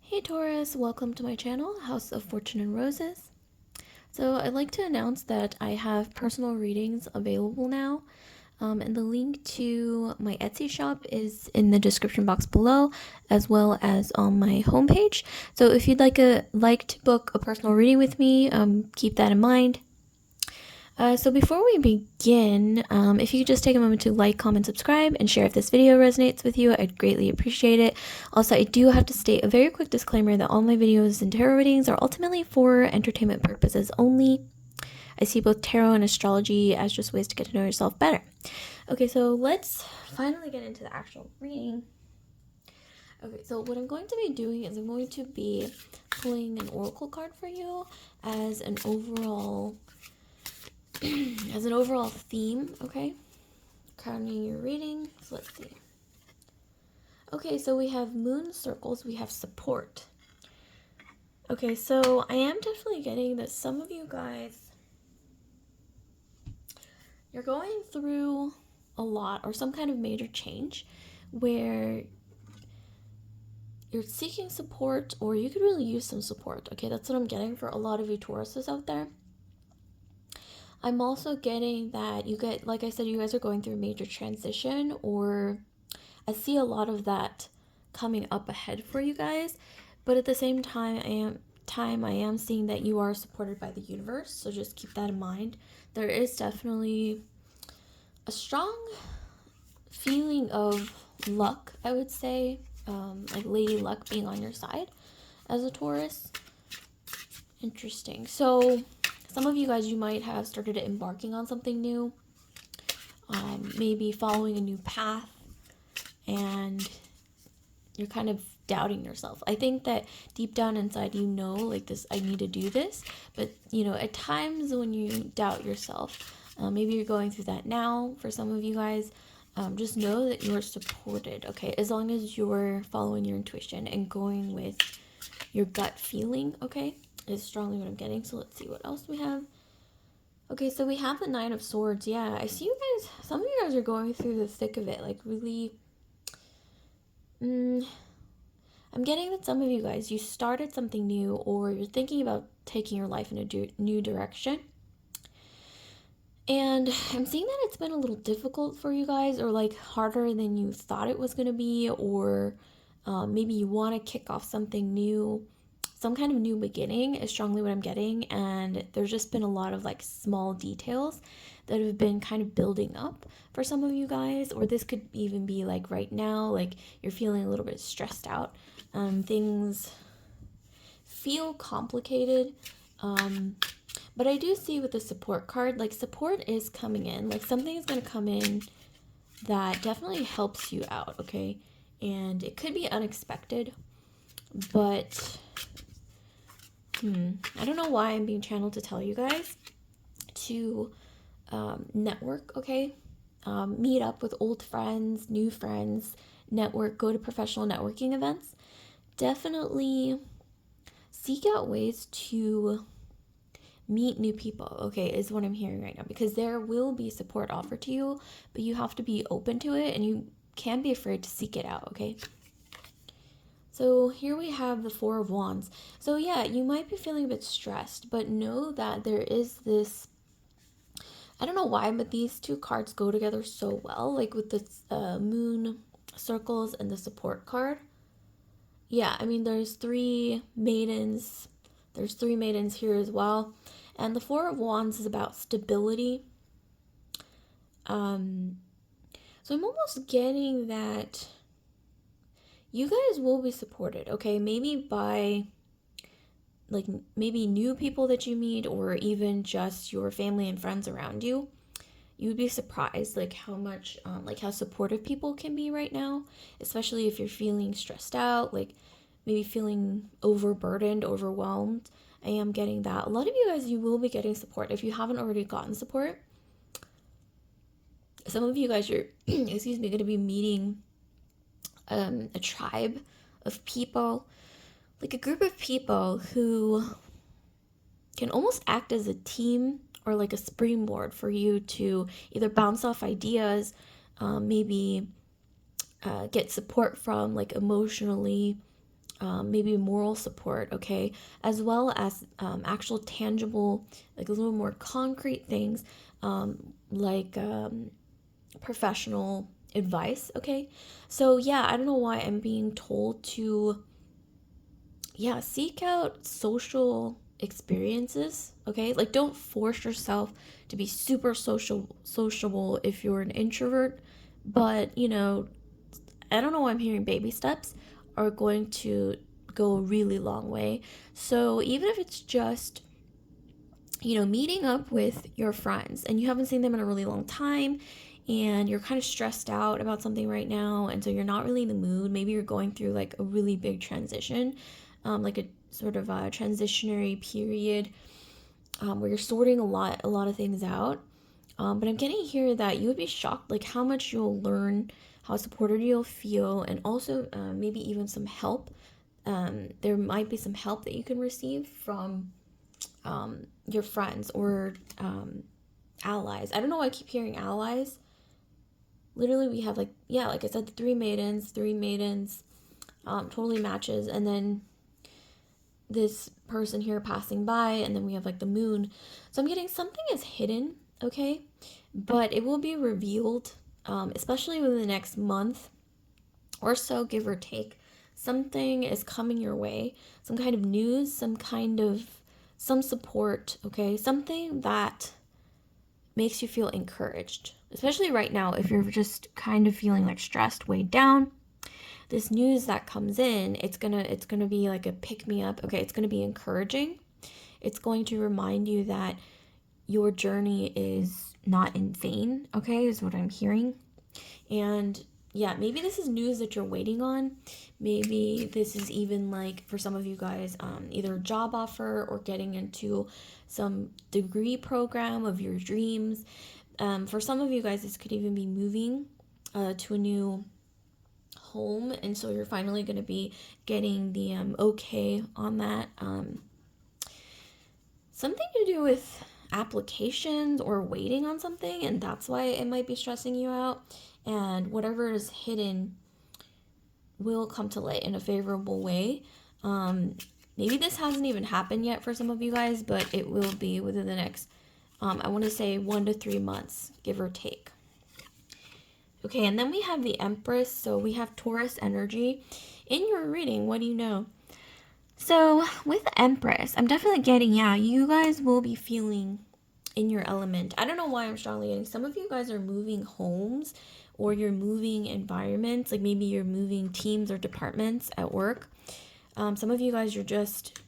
Hey Taurus, welcome to my channel, House of Fortune and Roses. So I'd like to announce that I have personal readings available now, and the link to my Etsy shop is in the description box below, as well as on my homepage. So if you'd like to book a personal reading with me, keep that in mind. So before we begin, if you could just take a moment to like, comment, subscribe, and share if this video resonates with you, I'd greatly appreciate it. Also, I do have to state a very quick disclaimer that all my videos and tarot readings are ultimately for entertainment purposes only. I see both tarot and astrology as just ways to get to know yourself better. Okay, so let's finally get into the actual reading. Okay, so what I'm going to be doing is I'm going to be pulling an oracle card for you as an overall theme, okay? Crowning your reading. So let's see. Okay, so we have moon circles, we have support. Okay, so I am definitely getting that some of you guys, you're going through a lot or some kind of major change where you're seeking support, or you could really use some support. Okay, that's what I'm getting for a lot of you Tauruses out there. I'm also getting that you get, like I said, you guys are going through a major transition, or I see a lot of that coming up ahead for you guys. But at the same time, I am seeing that you are supported by the universe. So just keep that in mind. There is definitely a strong feeling of luck, I would say, like Lady Luck being on your side as a Taurus. Interesting. So some of you guys, you might have started embarking on something new, maybe following a new path, and you're kind of doubting yourself. I think that deep down inside, you know, like this, I need to do this. But, you know, at times when you doubt yourself, maybe you're going through that now for some of you guys, just know that you're supported, okay? As long as you're following your intuition and going with your gut feeling, okay? Is strongly what I'm getting. So let's see what else we have. Okay, so we have the Nine of Swords. Yeah, I see you guys, some of you guys are going through the thick of it, like really, I'm getting that some of you guys, you started something new, or you're thinking about taking your life in a new direction. And I'm seeing that it's been a little difficult for you guys, or like harder than you thought it was going to be, or maybe you want to kick off something new. Some kind of new beginning is strongly what I'm getting, and there's just been a lot of like small details that have been kind of building up for some of you guys, or this could even be like right now, like you're feeling a little bit stressed out. Things feel complicated, but I do see with the support card, like support is coming in, like something is going to come in that definitely helps you out, okay? And it could be unexpected, but I don't know why I'm being channeled to tell you guys to network, okay? Meet up with old friends, new friends, network, go to professional networking events. Definitely seek out ways to meet new people, okay, is what I'm hearing right now, because there will be support offered to you, but you have to be open to it, and you can't be afraid to seek it out, okay? So here we have the Four of Wands. So yeah, you might be feeling a bit stressed, but know that there is this, I don't know why, but these two cards go together so well, like with the moon circles and the support card. Yeah, I mean, there's three maidens. There's three maidens here as well. And the Four of Wands is about stability. So I'm almost getting that you guys will be supported, okay? Maybe by like maybe new people that you meet, or even just your family and friends around you. You would be surprised like how much like how supportive people can be right now, especially if you're feeling stressed out, like maybe feeling overburdened, overwhelmed. I am getting that. A lot of you guys, you will be getting support if you haven't already gotten support. Some of you guys are excuse me, going to be meeting a tribe of people, like a group of people who can almost act as a team, or like a springboard for you to either bounce off ideas, maybe get support from, like emotionally, maybe moral support, okay, as well as actual tangible, like a little more concrete things, like professional advice, okay? So yeah, I don't know why I'm being told to, yeah, seek out social experiences, okay? Like don't force yourself to be super sociable if you're an introvert, but you know, I don't know why I'm hearing baby steps are going to go a really long way. So even if it's just, you know, meeting up with your friends and you haven't seen them in a really long time and you're kind of stressed out about something right now, and so you're not really in the mood, maybe you're going through like a really big transition, like a sort of a transitionary period, where you're sorting a lot of things out. But I'm getting here that you would be shocked, like how much you'll learn, how supported you'll feel, and also maybe even some help. There might be some help that you can receive from your friends or allies. I don't know why I keep hearing allies. Literally, we have like, yeah, like I said, the three maidens, totally matches, and then this person here passing by, and then we have like the moon. So I'm getting something is hidden, okay, but it will be revealed, especially within the next month or so, give or take. Something is coming your way, some kind of news, some support, okay, something that makes you feel encouraged, especially right now if you're just kind of feeling like stressed, weighed down. This news that comes in, it's gonna be like a pick me up, okay, it's gonna be encouraging. It's going to remind you that your journey is not in vain, okay, is what I'm hearing. And yeah, maybe this is news that you're waiting on. Maybe this is even like for some of you guys, either a job offer or getting into some degree program of your dreams. For some of you guys, this could even be moving to a new home, and so you're finally going to be getting the okay on that. Something to do with applications or waiting on something, and that's why it might be stressing you out. And whatever is hidden will come to light in a favorable way. Maybe this hasn't even happened yet for some of you guys, but it will be within the next, I want to say 1 to 3 months, give or take. Okay, and then we have the Empress, so we have Taurus energy. In your reading, what do you know? So with the Empress, I'm definitely getting, yeah, you guys will be feeling in your element. I don't know why I'm strongly getting, some of you guys are moving homes or you're moving environments, like maybe you're moving teams or departments at work. Some of you guys, you're just,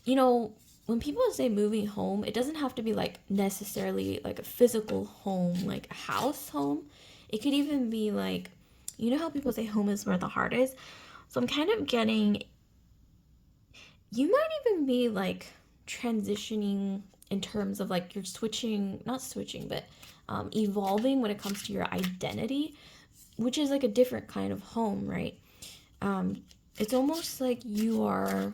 you know, when people say moving home, it doesn't have to be like necessarily like a physical home, like a house home. It could even be like, you know how people say home is where the heart is? So I'm kind of getting, you might even be like transitioning in terms of like you're switching, not switching, but evolving when it comes to your identity, which is like a different kind of home, right? It's almost like you are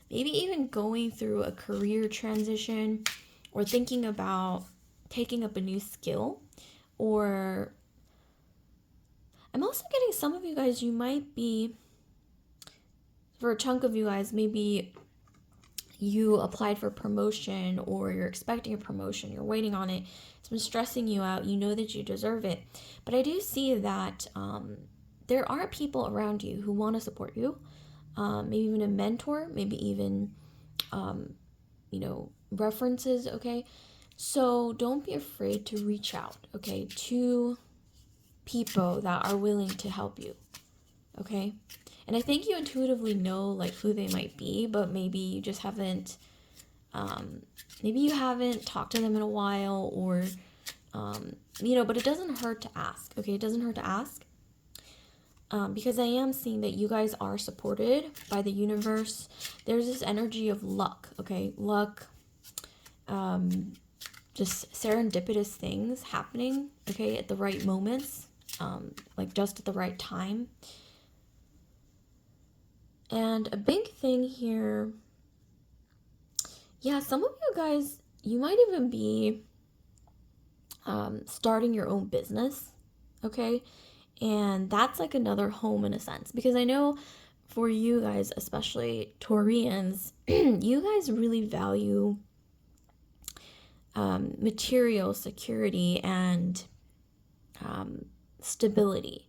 maybe even going through a career transition or thinking about taking up a new skill. Or I'm also getting some of you guys, you might be, for a chunk of you guys, maybe you applied for promotion or you're expecting a promotion, you're waiting on it, it's been stressing you out, you know that you deserve it. But I do see that there are people around you who want to support you, maybe even a mentor, maybe even, you know, references, okay? So don't be afraid to reach out, okay, to people that are willing to help you, okay? And I think you intuitively know like who they might be, but maybe you just haven't, maybe you haven't talked to them in a while, or, you know, but it doesn't hurt to ask, okay? It doesn't hurt to ask, because I am seeing that you guys are supported by the universe. There's this energy of luck, okay? Luck, just serendipitous things happening, okay, at the right moments, like just at the right time. And a big thing here, yeah, some of you guys, you might even be starting your own business, okay? And that's like another home in a sense, because I know for you guys, especially Taurians, you guys really value material security and stability.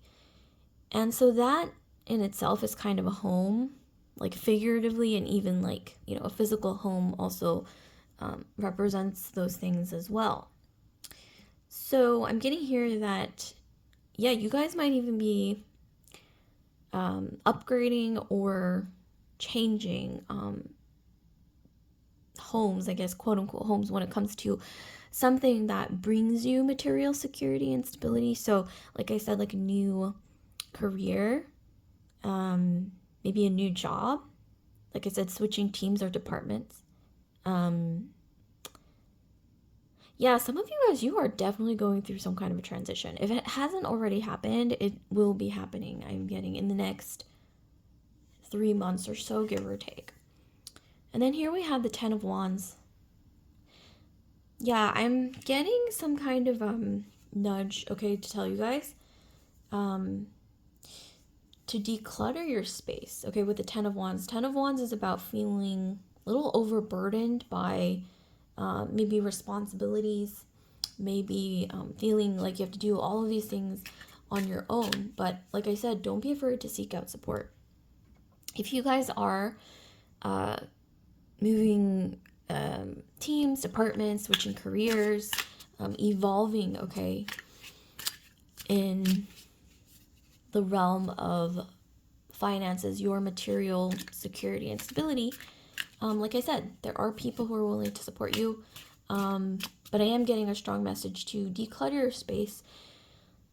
And so that in itself is kind of a home, like figuratively, and even like, a physical home also represents those things as well. So I'm getting here that, yeah, you guys might even be upgrading or changing homes, I guess, quote unquote homes, when it comes to something that brings you material security and stability. So like I said, like a new career, maybe a new job, like I said, switching teams or departments. Yeah, some of you guys, you are definitely going through some kind of a transition. If it hasn't already happened, it will be happening, I'm getting, in the next 3 months or so, give or take. And then here we have the 10 of Wands. Yeah, I'm getting some kind of nudge, okay, to tell you guys to declutter your space, okay, with the 10 of Wands. 10 of Wands is about feeling a little overburdened by maybe responsibilities, maybe feeling like you have to do all of these things on your own. But like I said, don't be afraid to seek out support. If you guys are moving teams, departments, switching careers, evolving, okay, in the realm of finances, your material security and stability, like I said, there are people who are willing to support you, but I am getting a strong message to declutter your space,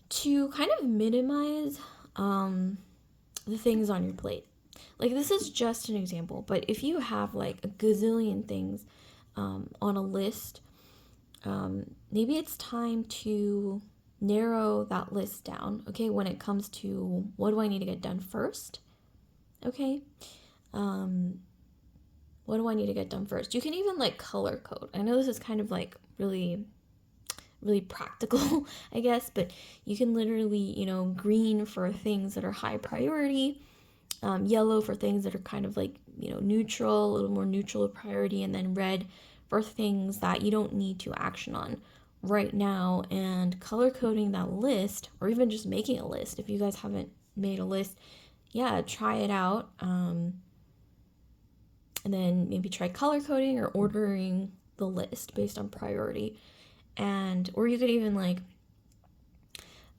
to kind of minimize the things on your plate. Like, this is just an example, but if you have like a gazillion things on a list, maybe it's time to narrow that list down, okay, when it comes to what do I need to get done first, okay? What do I need to get done first? You can even like color code. I know this is kind of like really practical, I guess, but you can literally, green for things that are high priority, yellow for things that are kind of like, neutral, a little more neutral priority, and then red for things that you don't need to action on right now. And color coding that list, or even just making a list, if you guys haven't made a list, yeah, try it out. And then maybe try color coding or ordering the list based on priority. Or you could even like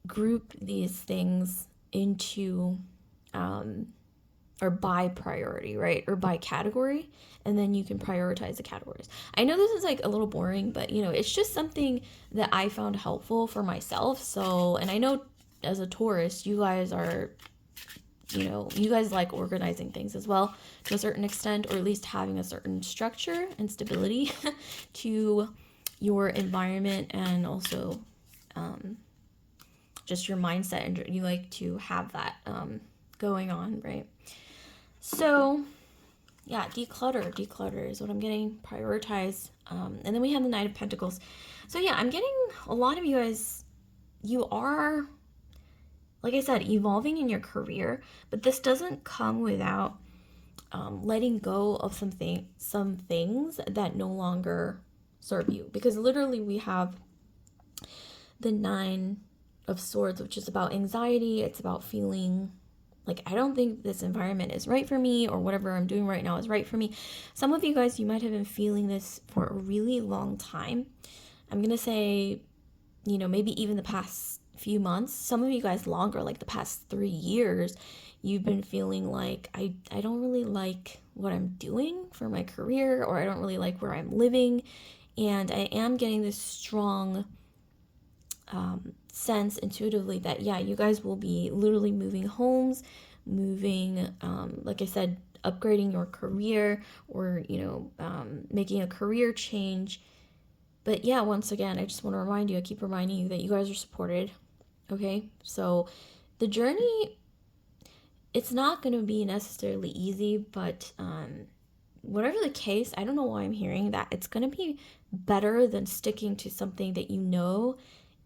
group these things into or by priority, right? Or by category, and then you can prioritize the categories. I know this is like a little boring, but it's just something that I found helpful for myself. So, and I know as a Taurus, you guys are, you guys like organizing things as well to a certain extent, or at least having a certain structure and stability to your environment, and also just your mindset, and you like to have that going on, right? So yeah, declutter is what I'm getting. Prioritize. And then we have the Knight of Pentacles. So yeah, I'm getting a lot of you guys, you are, like I said, evolving in your career, but this doesn't come without letting go of some things that no longer serve you. Because literally we have the 9 of Swords, which is about anxiety. It's about feeling like, I don't think this environment is right for me, or whatever I'm doing right now is right for me. Some of you guys, you might have been feeling this for a really long time. I'm going to say, maybe even the past few months. Some of you guys longer, like the past 3 years, you've been feeling like, I don't really like what I'm doing for my career, or I don't really like where I'm living. And I am getting this strong sense intuitively that, yeah, you guys will be literally moving homes, like I said, upgrading your career, or making a career change. But yeah, once again, I just want to remind you, I keep reminding you that you guys are supported, okay? So the journey, it's not going to be necessarily easy, but whatever the case, I don't know why I'm hearing that it's going to be better than sticking to something that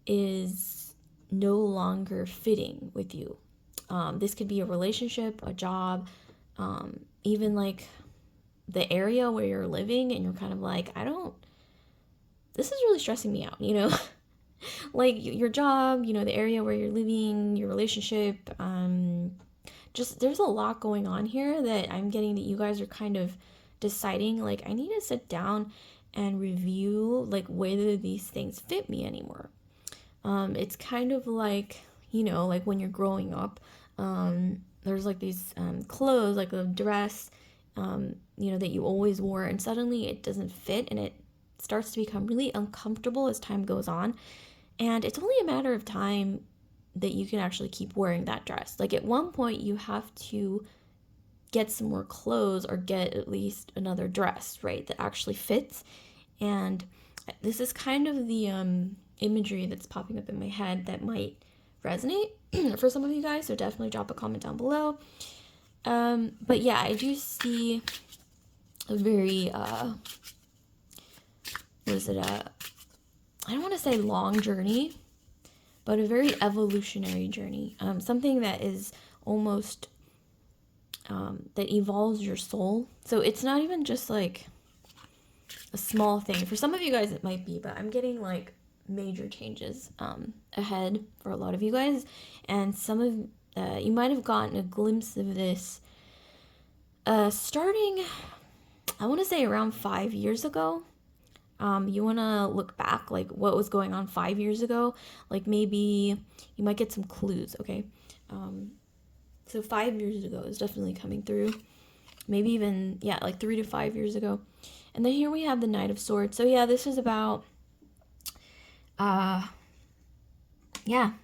is no longer fitting with you. This could be a relationship, a job, even like the area where you're living, and you're kind of like, this is really stressing me out, you know? Like your job, you know, the area where you're living, your relationship, just there's a lot going on here that I'm getting that you guys are kind of deciding, like, I need to sit down and review like whether these things fit me anymore. It's kind of like, you know, like when you're growing up, there's like these clothes, like a dress, you know, that you always wore, and suddenly it doesn't fit, and it starts to become really uncomfortable as time goes on. And it's only a matter of time that you can actually keep wearing that dress. Like at one point, you have to get some more clothes or get at least another dress, right, that actually fits. And this is kind of the imagery that's popping up in my head that might resonate for some of you guys. So definitely drop a comment down below. But yeah, I do see a very, I don't want to say long journey, but a very evolutionary journey. Something that is almost, that evolves your soul. So it's not even just like a small thing. For some of you guys it might be, but I'm getting like major changes ahead for a lot of you guys. And some of you might have gotten a glimpse of this starting, I want to say around 5 years ago. You want to look back, like what was going on 5 years ago. Like maybe you might get some clues, okay? So 5 years ago is definitely coming through. Maybe even, yeah, like 3 to 5 years ago. And then here we have the Knight of Swords. So yeah, this is about,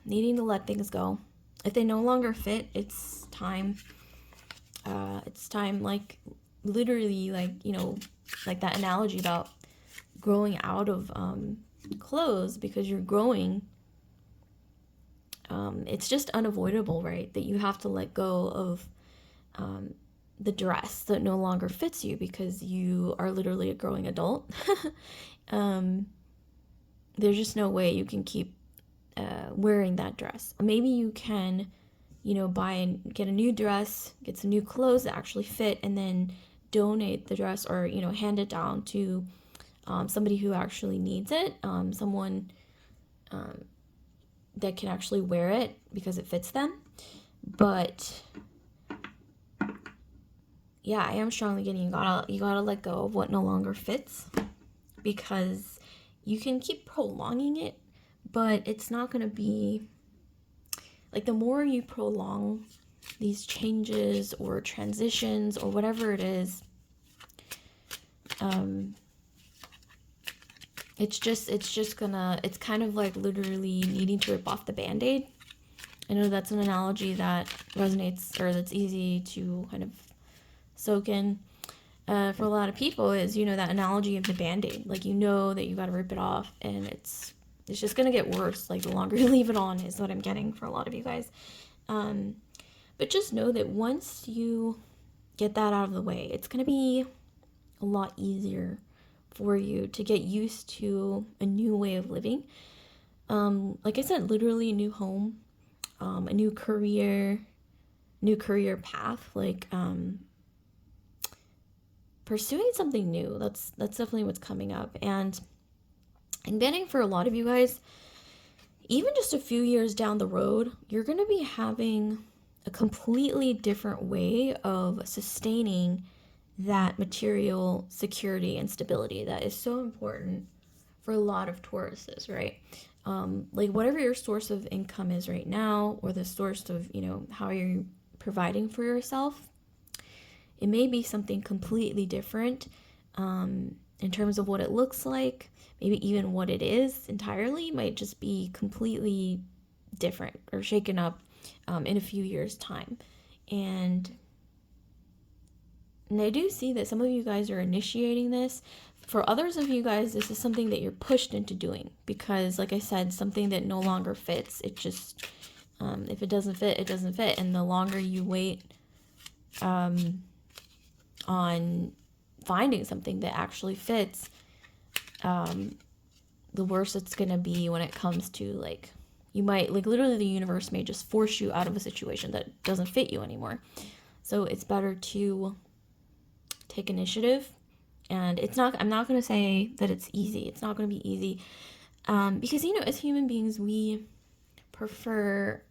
needing to let things go. If they no longer fit, it's time. It's time, like literally, like, you know, like that analogy about growing out of clothes because you're growing. It's just unavoidable, right? That you have to let go of the dress that no longer fits you because you are literally a growing adult. There's just no way you can keep wearing that dress. Maybe you can, you know, buy and get a new dress, get some new clothes that actually fit, and then donate the dress, or, you know, hand it down to somebody who actually needs it, someone that can actually wear it because it fits them. But yeah, I am strongly getting you gotta let go of what no longer fits, because you can keep prolonging it, but it's not gonna be like, the more you prolong these changes or transitions or whatever it is, it's kind of like literally needing to rip off the Band-Aid. I know that's an analogy that resonates, or that's easy to kind of soak in for a lot of people, is, you know, that analogy of the Band-Aid. Like, you know that you got to rip it off, and it's just going to get worse, like, the longer you leave it on, is what I'm getting for a lot of you guys. But just know that once you get that out of the way, it's going to be a lot easier for you to get used to a new way of living. Like I said, literally a new home, a new career path, like pursuing something new. That's definitely what's coming up. And I'm betting for a lot of you guys, even just a few years down the road, you're going to be having a completely different way of sustaining that material security and stability that is so important for a lot of Tauruses, right? Like, whatever your source of income is right now, or the source of, you know, how you're providing for yourself, it may be something completely different in terms of what it looks like. Maybe even what it is entirely might just be completely different or shaken up in a few years' time. And I do see that some of you guys are initiating this. For others of you guys, this is something that you're pushed into doing because, like I said, something that no longer fits, it just, if it doesn't fit, it doesn't fit. And the longer you wait on finding something that actually fits, the worse it's going to be when it comes to, like, you might, like, literally the universe may just force you out of a situation that doesn't fit you anymore. So it's better to take initiative. And I'm not going to say that it's easy. It's not going to be easy. Because, as human beings, we prefer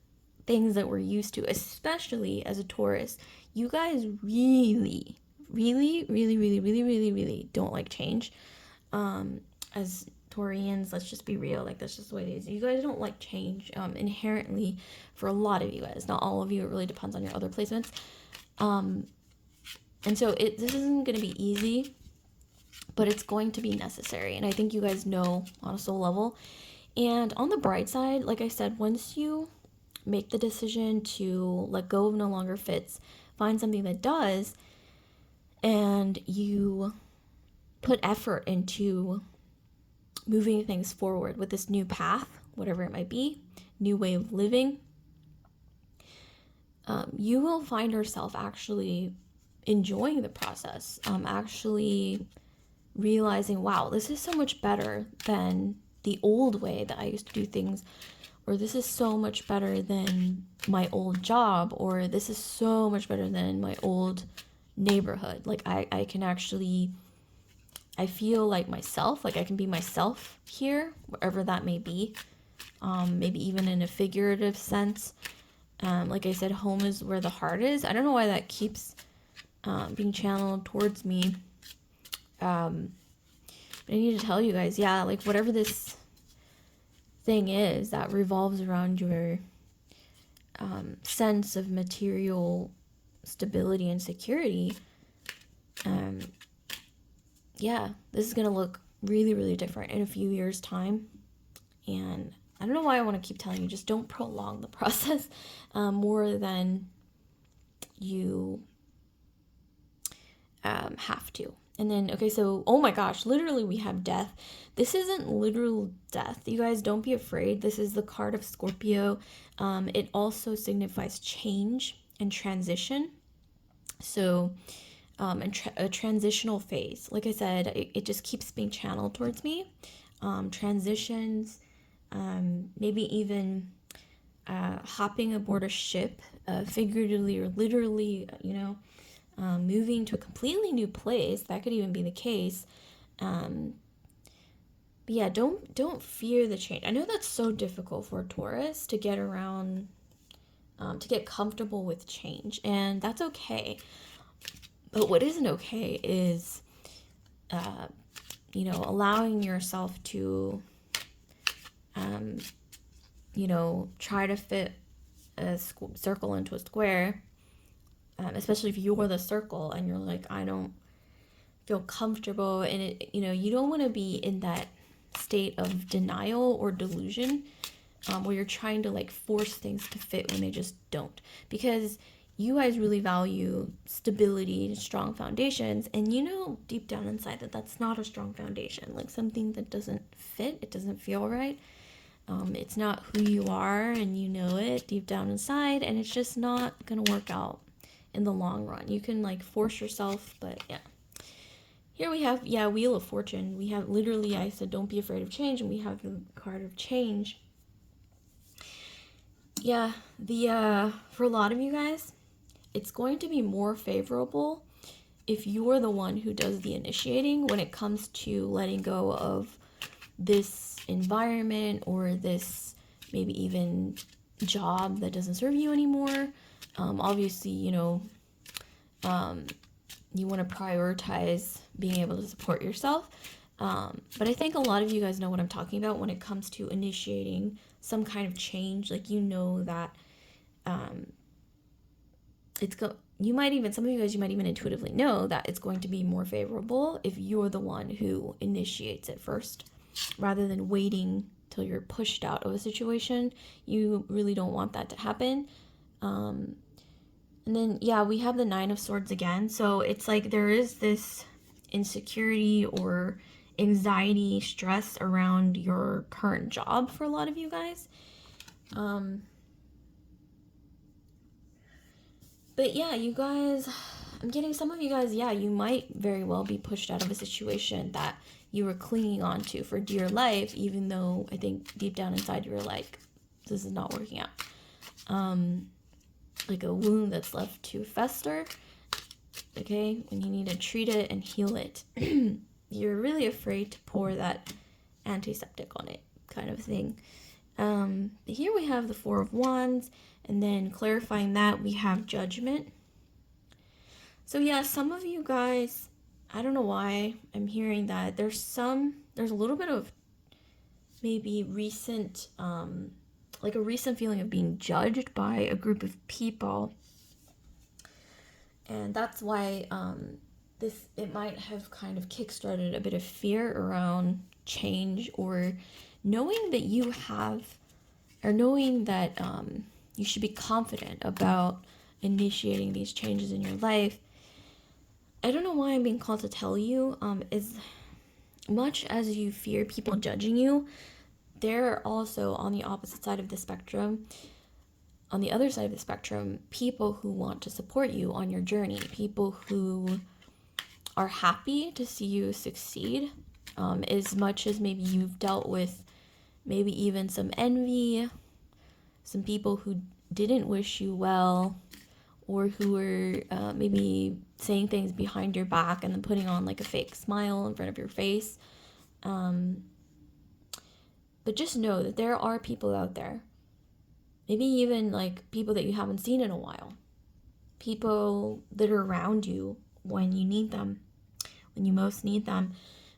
things that we're used to, especially as a Taurus. You guys really, really, really, really, really, really, really don't like change. As Taurians, let's just be real. Like, that's just the way it is. You guys don't like change inherently for a lot of you guys. Not all of you. It really depends on your other placements. And so this isn't going to be easy, but it's going to be necessary. And I think you guys know on a soul level. And on the bright side, like I said, once you make the decision to let go of no longer fits, find something that does, and you put effort into moving things forward with this new path, whatever it might be, new way of living, you will find yourself actually enjoying the process, actually realizing, wow, this is so much better than the old way that I used to do things, or this is so much better than my old job, or this is so much better than my old neighborhood. Like I can actually, I feel like myself, like I can be myself here, wherever that may be, maybe even in a figurative sense. Like I said, home is where the heart is. I don't know why that keeps being channeled towards me. But I need to tell you guys, yeah, like whatever this thing is that revolves around your sense of material stability and security, yeah, this is going to look really, really different in a few years' time. And I don't know why I want to keep telling you, just don't prolong the process more than you have to. And then, okay, so, oh my gosh, literally we have death. This isn't literal death. You guys, don't be afraid. This is the card of Scorpio. It also signifies change and transition. So, a transitional phase. Like I said, it just keeps being channeled towards me. Transitions, maybe even hopping aboard a ship, figuratively or literally, moving to a completely new place. That could even be the case. But yeah, don't fear the change. I know that's so difficult for a Taurus to get around, to get comfortable with change, and that's okay. But what isn't okay is, allowing yourself to, try to fit a circle into a square. Especially if you're the circle and you're like, I don't feel comfortable, and it, you don't want to be in that state of denial or delusion, where you're trying to like force things to fit when they just don't, because you guys really value stability, strong foundations, and deep down inside that that's not a strong foundation. Like something that doesn't fit, it doesn't feel right. It's not who you are, and you know it deep down inside, and it's just not gonna work out in the long run. You can like force yourself, but yeah. Here we have, Wheel of Fortune. We have literally, I said, don't be afraid of change, and we have the card of change. Yeah, for a lot of you guys, it's going to be more favorable if you're the one who does the initiating when it comes to letting go of this environment or this maybe even job that doesn't serve you anymore. Obviously, you want to prioritize being able to support yourself. But I think a lot of you guys know what I'm talking about when it comes to initiating some kind of change. Like, that some of you guys, you might even intuitively know that it's going to be more favorable if you're the one who initiates it first, rather than waiting till you're pushed out of a situation. You really don't want that to happen. And then, we have the Nine of Swords again. So it's like there is this insecurity or anxiety, stress around your current job for a lot of you guys. But yeah, you guys, I'm getting some of you guys, you might very well be pushed out of a situation that you were clinging on to for dear life, even though I think deep down inside you were like, this is not working out. like a wound that's left to fester, okay, when you need to treat it and heal it. You're really afraid to pour that antiseptic on it, kind of thing. Here we have the Four of Wands, and then clarifying that, we have Judgment. So yeah, some of you guys, I don't know why I'm hearing that. There's a little bit of maybe recent, like a recent feeling of being judged by a group of people. And that's why it might have kind of kickstarted a bit of fear around change, or knowing that you should be confident about initiating these changes in your life. I don't know why I'm being called to tell you, as much as you fear people judging you, there are also on the opposite side of the spectrum, on the other side of the spectrum, people who want to support you on your journey, people who are happy to see you succeed, as much as maybe you've dealt with maybe even some envy, some people who didn't wish you well, or who were maybe saying things behind your back and then putting on like a fake smile in front of your face. But just know that there are people out there, maybe even like people that you haven't seen in a while, people that are around you when you need them, when you most need them,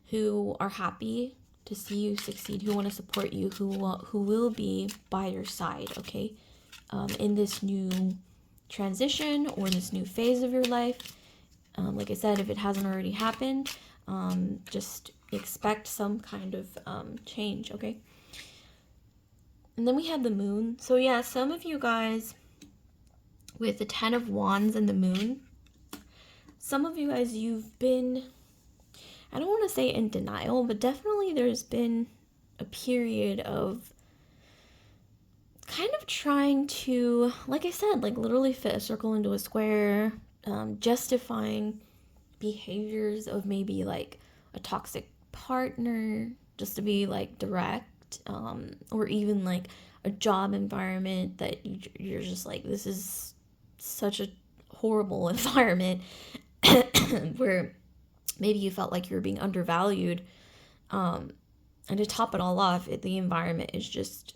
who are happy to see you succeed, who want to support you, who will be by your side, okay, in this new transition or this new phase of your life. Like I said, if it hasn't already happened, just expect some kind of change, okay? And then we have the Moon. So yeah, some of you guys with the 10 of Wands and the Moon, some of you guys, you've been, I don't want to say in denial, but definitely there's been a period of kind of trying to, like I said, like literally fit a circle into a square, justifying behaviors of maybe like a toxic partner, just to be like direct, or even like a job environment that you're just like, this is such a horrible environment, where maybe you felt like you were being undervalued, and to top it all off, the environment is just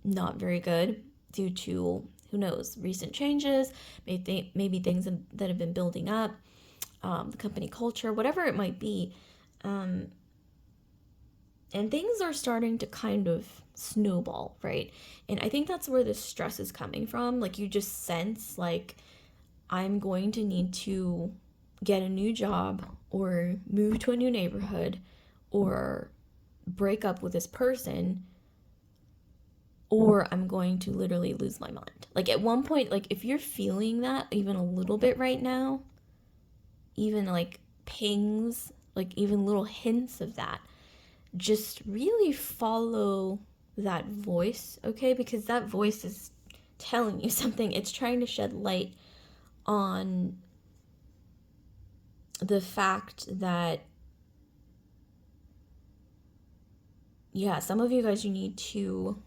not very good due to, who knows, recent changes, maybe things that have been building up, the company culture, whatever it might be. And things are starting to kind of snowball, right? And I think that's where the stress is coming from. Like, you just sense like, I'm going to need to get a new job or move to a new neighborhood or break up with this person, or I'm going to literally lose my mind. Like, at one point, like, if you're feeling that even a little bit right now, even like pings, like even little hints of that, just really follow that voice, okay? Because that voice is telling you something. It's trying to shed light on the fact that, yeah, some of you guys, you need to,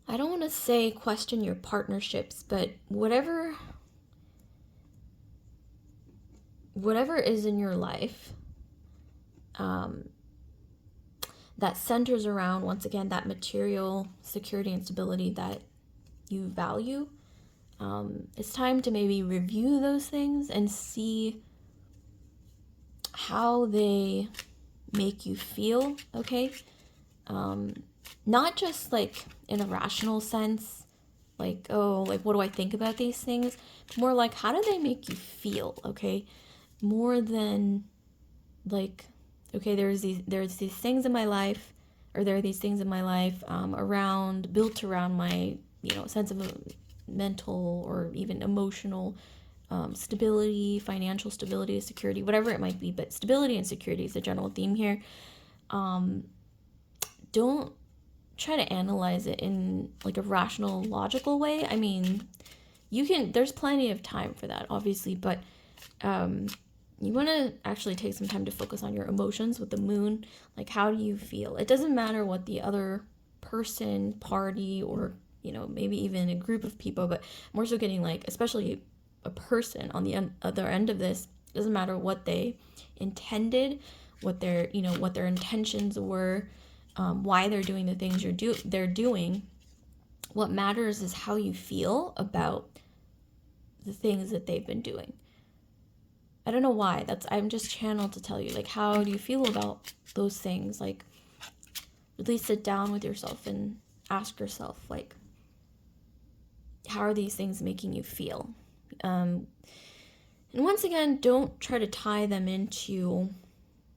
I don't want to say question your partnerships, but whatever is in your life, that centers around, once again, that material security and stability that you value, it's time to maybe review those things and see how they make you feel, okay? Not just like in a rational sense, like, oh, like, what do I think about these things? More like, how do they make you feel, okay? More than like, okay, there's these things in my life, or there are these things in my life, built around my, sense of mental or even emotional stability, financial stability, security, whatever it might be, but stability and security is the general theme here. Don't try to analyze it in like a rational, logical way. I mean, there's plenty of time for that, obviously, but you want to actually take some time to focus on your emotions with the Moon. Like, how do you feel? It doesn't matter what the other person, party, or maybe even a group of people, but more so getting like, especially a person on the other end of this. Doesn't matter what they intended, what their intentions were, why they're doing the things they're doing. What matters is how you feel about the things that they've been doing. I don't know why. I'm just channeled to tell you, like, how do you feel about those things? Like, really sit down with yourself and ask yourself, like, how are these things making you feel? And once again, don't try to tie them into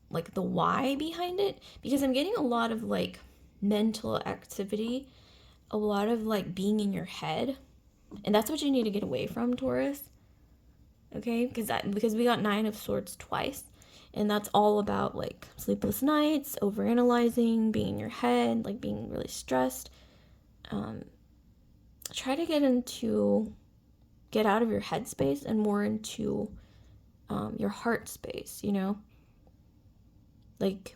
like the why behind it, because I'm getting a lot of like mental activity, a lot of like being in your head, and that's what you need to get away from, Taurus. Okay, because we got 9 of Swords twice, and that's all about like sleepless nights, overanalyzing, being in your head, like being really stressed. Try to get out of your head space and more into your heart space, Like,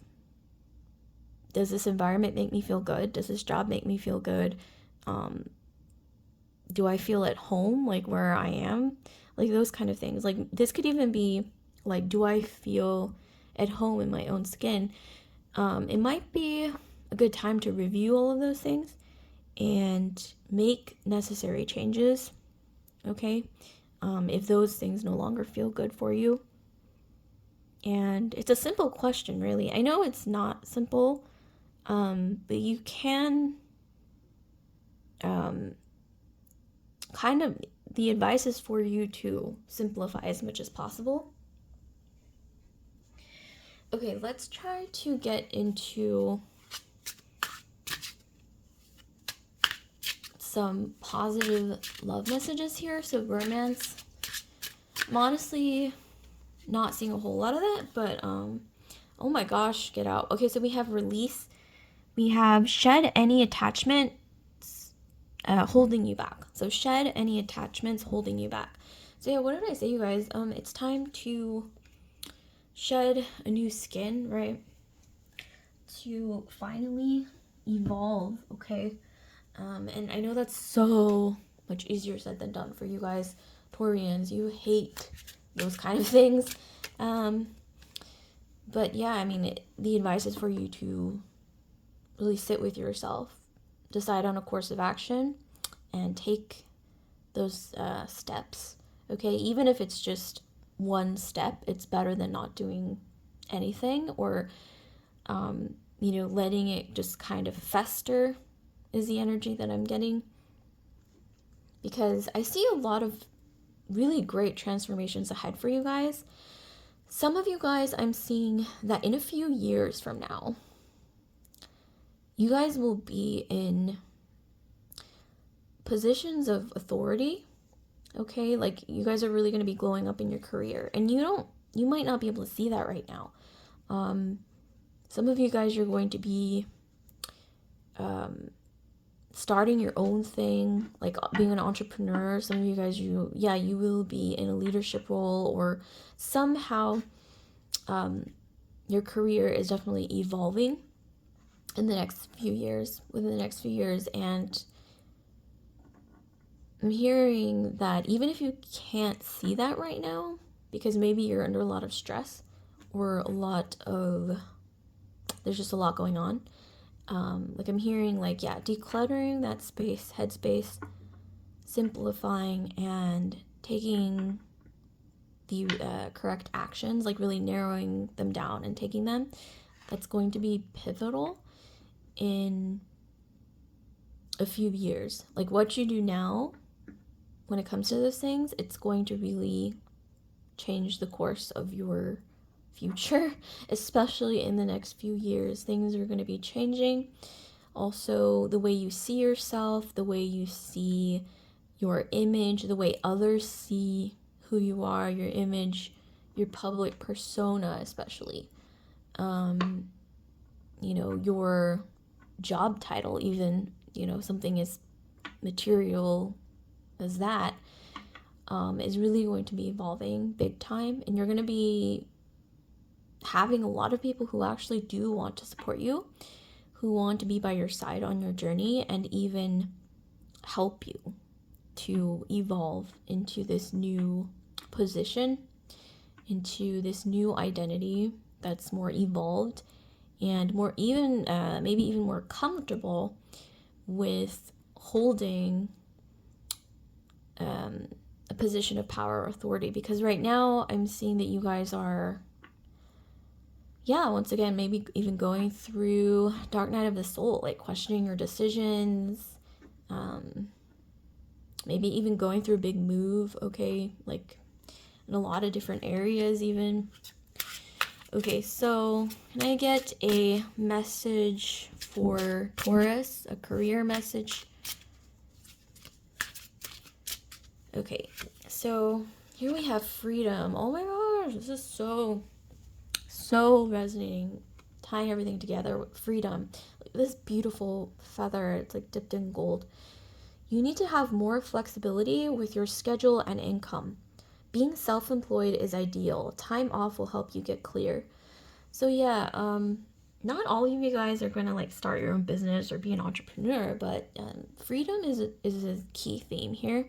does this environment make me feel good? Does this job make me feel good? Do I feel at home, like where I am? Like those kind of things. Like this could even be like, do I feel at home in my own skin? It might be a good time to review all of those things and make necessary changes, okay? If those things no longer feel good for you. And it's a simple question, really. I know it's not simple, but you can kind of, the advice is for you to simplify as much as possible. Okay, let's try to get into some positive love messages here. So romance, I'm honestly not seeing a whole lot of that, but oh my gosh, get out. Okay, so we have release, we have shed any attachment holding you back. So shed any attachments holding you back. So yeah, what did I say, you guys? It's time to shed a new skin, right? To finally evolve, okay? And I know that's so much easier said than done for you guys, Taurians. You hate those kind of things. But yeah, I mean, the advice is for you to really sit with yourself, decide on a course of action, and take those steps, okay? Even if it's just one step, it's better than not doing anything, or letting it just kind of fester is the energy that I'm getting, because I see a lot of really great transformations ahead for you guys. Some of you guys, I'm seeing that in a few years from now, you guys will be in positions of authority, okay? Like, you guys are really going to be glowing up in your career, and you might not be able to see that right now. Some of you guys, you're going to be starting your own thing, like being an entrepreneur. Some of you guys, you will be in a leadership role, or somehow your career is definitely evolving within the next few years. And I'm hearing that even if you can't see that right now, because maybe you're under a lot of stress, or there's just a lot going on. Like I'm hearing like, yeah, decluttering that space, headspace, simplifying, and taking the correct actions, like really narrowing them down and taking them. That's going to be pivotal in a few years. Like what you do now, when it comes to those things, it's going to really change the course of your future, especially in the next few years. Things are going to be changing. Also, the way you see yourself, the way you see your image, the way others see who you are, your image, your public persona, especially. Your job title, even, something as material as that, is really going to be evolving big time. And you're going to be having a lot of people who actually do want to support you, who want to be by your side on your journey, and even help you to evolve into this new position, into this new identity that's more evolved and more even, maybe even more comfortable with holding a position of power or authority. Because right now I'm seeing that you guys are, once again, maybe even going through dark night of the soul, like questioning your decisions, maybe even going through a big move, okay, like in a lot of different areas even. Okay, so can I get a message for Taurus, a career message? Okay, so here we have freedom. Oh my gosh, this is so resonating, tying everything together with freedom. This beautiful feather, it's like dipped in gold. You need to have more flexibility with your schedule and income. Being self-employed is ideal. Time off will help you get clear. So yeah, not all of you guys are going to like start your own business or be an entrepreneur, but freedom is a key theme here.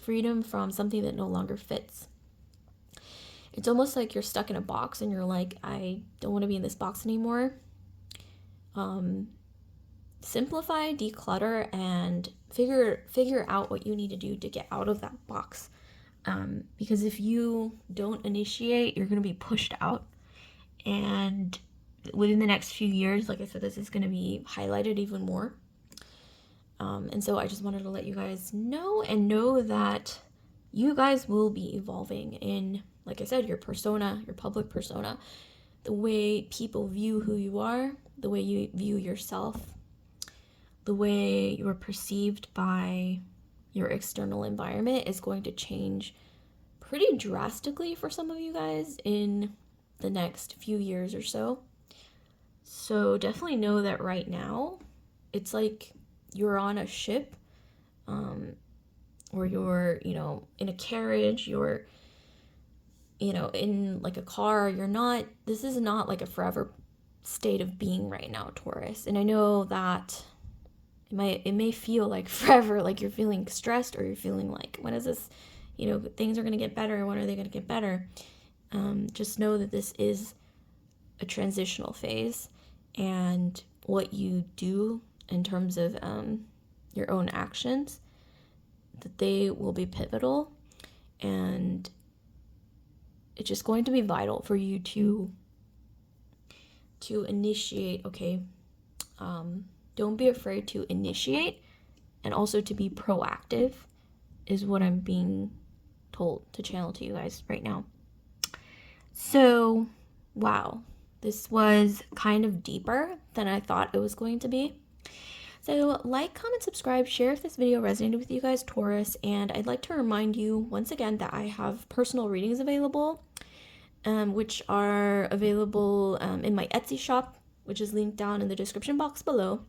Freedom from something that no longer fits. It's almost like you're stuck in a box and you're like, I don't want to be in this box anymore. Simplify, declutter, and figure out what you need to do to get out of that box. Because if you don't initiate, you're going to be pushed out. And within the next few years, like I said, this is going to be highlighted even more. And so I just wanted to let you guys know, and know that you guys will be evolving in, like I said, your persona, your public persona, the way people view who you are, the way you view yourself, the way you're perceived by your external environment is going to change pretty drastically for some of you guys in the next few years or so. So definitely know that right now it's like you're on a ship, or you're, in a carriage, you're, in like a car. This is not like a forever state of being right now, Taurus. And I know that it may feel like forever, like you're feeling stressed, or you're feeling like, when is this, things are going to get better, when are they going to get better? Just know that this is a transitional phase, and what you do in terms of your own actions, that they will be pivotal, and it's just going to be vital for you to initiate. Okay, don't be afraid to initiate, and also to be proactive is what I'm being told to channel to you guys right now. So, wow, this was kind of deeper than I thought it was going to be. So like, comment, subscribe, share if this video resonated with you guys, Taurus. And I'd like to remind you once again that I have personal readings available, which are available in my Etsy shop, which is linked down in the description box below.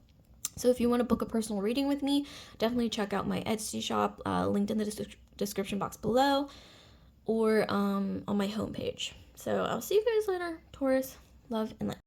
So if you want to book a personal reading with me, definitely check out my Etsy shop, linked in the description box below, or on my homepage. So I'll see you guys later, Taurus. Love and light.